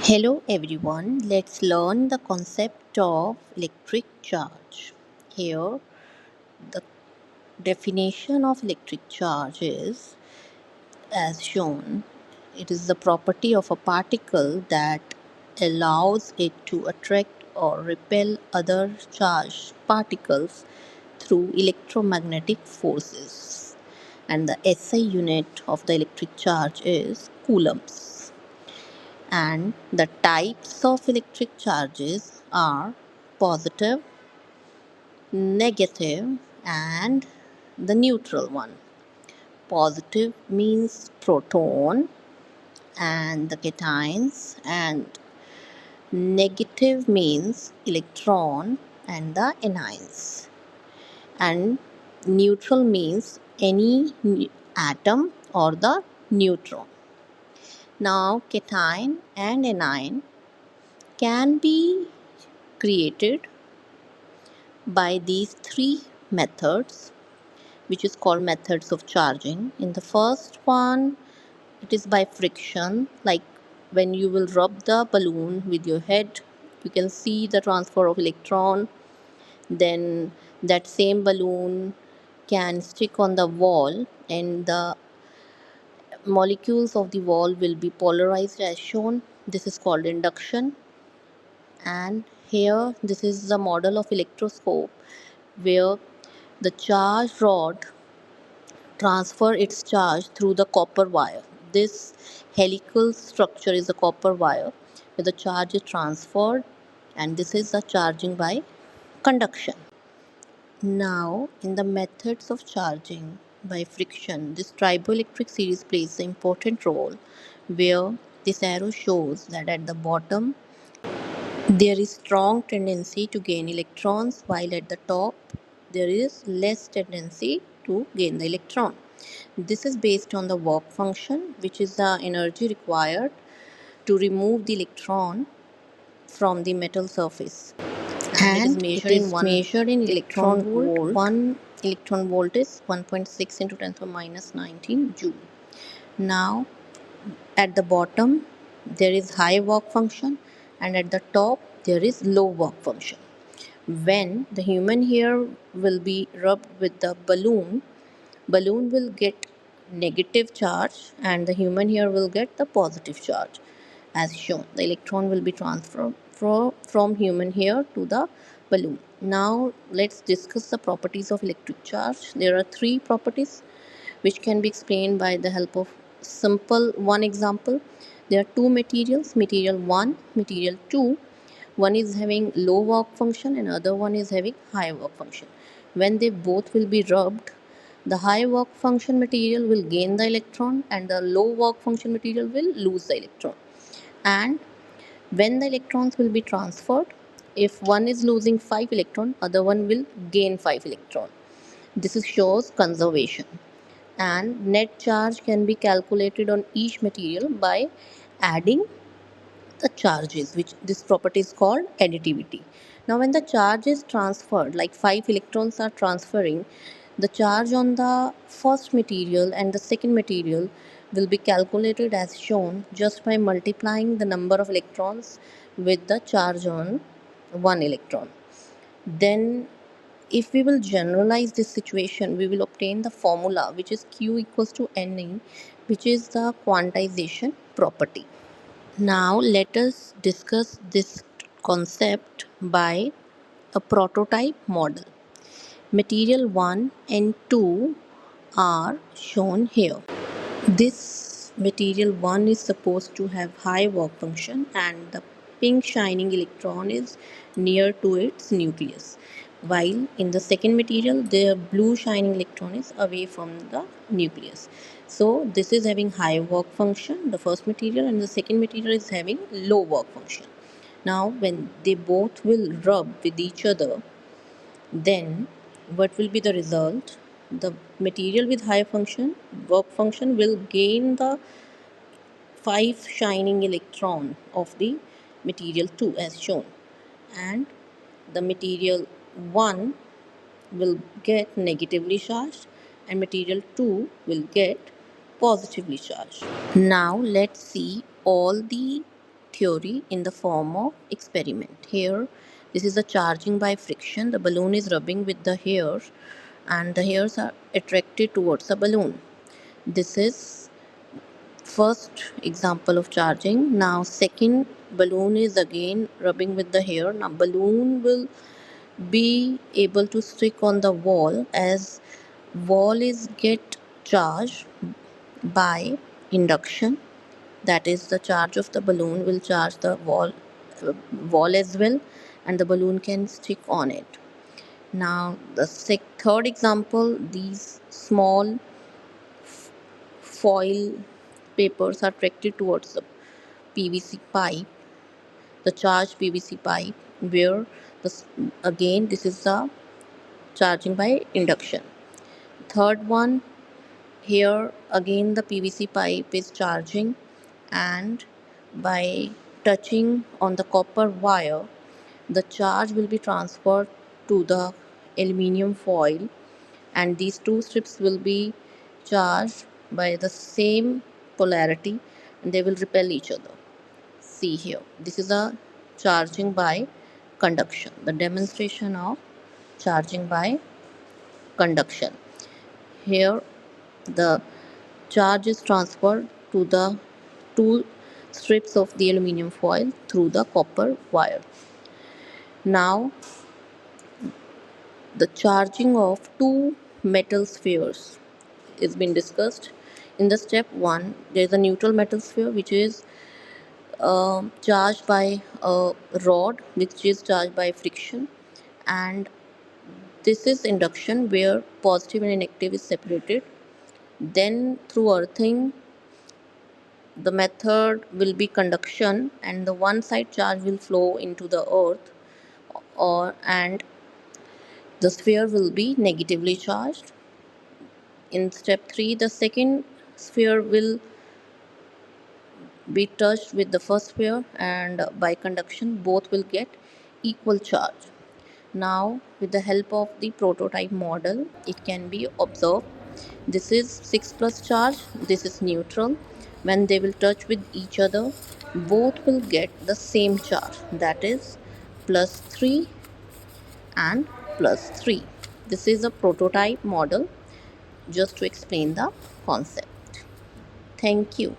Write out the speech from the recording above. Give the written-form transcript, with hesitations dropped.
Hello everyone, let's learn the concept of electric charge. Here, the definition of electric charge is as shown. It is the property of a particle that allows it to attract or repel other charged particles through electromagnetic forces. And the SI unit of the electric charge is coulombs. And the types of electric charges are positive, negative, and the neutral one. Positive means proton and the cations, and negative means electron and the anions, and neutral means any atom or the neutron. Now, cation and anion can be created by these three methods, which is called methods of charging. In the first one, it is by friction, like when you will rub the balloon with your head, you can see the transfer of electron. Then that same balloon can stick on the wall, and the molecules of the wall will be polarized as shown. This is called induction. And here, this is the model of electroscope where the charged rod transfer its charge through the copper wire. This helical structure is a copper wire where the charge is transferred, and this is the charging by conduction. Now, in the methods of charging by friction, this triboelectric series plays an important role where this arrow shows that at the bottom there is strong tendency to gain electrons, while at the top there is less tendency to gain the electron. This is based on the work function, which is the energy required to remove the electron from the metal surface. And it is measured in electron volt. 1 electron volt is 1.6 into 10 to the minus 19 joule. Now, at the bottom, there is high work function, and at the top, there is low work function. When the human hair will be rubbed with the balloon will get negative charge, and the human hair will get the positive charge as shown. The electron will be transferred from human hair to the balloon. Now, let's discuss the properties of electric charge. There are three properties which can be explained by the help of simple one example. There are two materials, material 1, material 2. One is having low work function and other one is having high work function. When they both will be rubbed, the high work function material will gain the electron and the low work function material will lose the electron. And when the electrons will be transferred, if one is losing 5 electron, other one will gain 5 electron. This shows conservation. And net charge can be calculated on each material by adding the charges, which this property is called additivity. Now, when the charge is transferred, like 5 electrons are transferring, the charge on the first material and the second material will be calculated as shown just by multiplying the number of electrons with the charge on one electron. Then, if we will generalize this situation, we will obtain the formula, which is Q equals to Ne, which is the quantization property. Now, let us discuss this concept by a prototype model. Material 1 and 2 are shown here. This material 1 is supposed to have high work function, and the pink shining electron is near to its nucleus, while in the second material the blue shining electron is away from the nucleus. So this is having high work function, the first material, and the second material is having low work function. Now, when they both will rub with each other, then what will be the result? The material with high function work function will gain the 5 shining electron of the material 2 as shown, and the material 1 will get negatively charged and material 2 will get positively charged. Now let's see all the theory in the form of experiment. Here, this is a charging by friction. The balloon is rubbing with the hairs, and the hairs are attracted towards the balloon. This is first example of charging. Now, second, balloon is again rubbing with the hair. Now, balloon will be able to stick on the wall as wall is get charged by induction. That is, the charge of the balloon will charge the wall as well, and the balloon can stick on it. Now the third example, these small foil papers are attracted towards the PVC pipe, the charged PVC pipe, where this, again this is the charging by induction. Third one, here again the PVC pipe is charging, and by touching on the copper wire, the charge will be transferred to the aluminium foil, and these two strips will be charged by the same polarity, and they will repel each other. See here, this is a charging by conduction, the demonstration of charging by conduction. Here the charge is transferred to the two strips of the aluminium foil through the copper wire. Now, the charging of two metal spheres is been discussed. In the step 1, there is a neutral metal sphere which is charged by a rod which is charged by friction, and this is induction where positive and negative is separated. Then through earthing, the method will be conduction, and the one side charge will flow into the earth, or and the sphere will be negatively charged. In step 3, the second sphere will be touched with the first sphere, and by conduction both will get equal charge. Now with the help of the prototype model, it can be observed, this is 6 plus charge, this is neutral. When they will touch with each other, both will get the same charge, that is plus 3 and plus 3. This is a prototype model just to explain the concept. Thank you.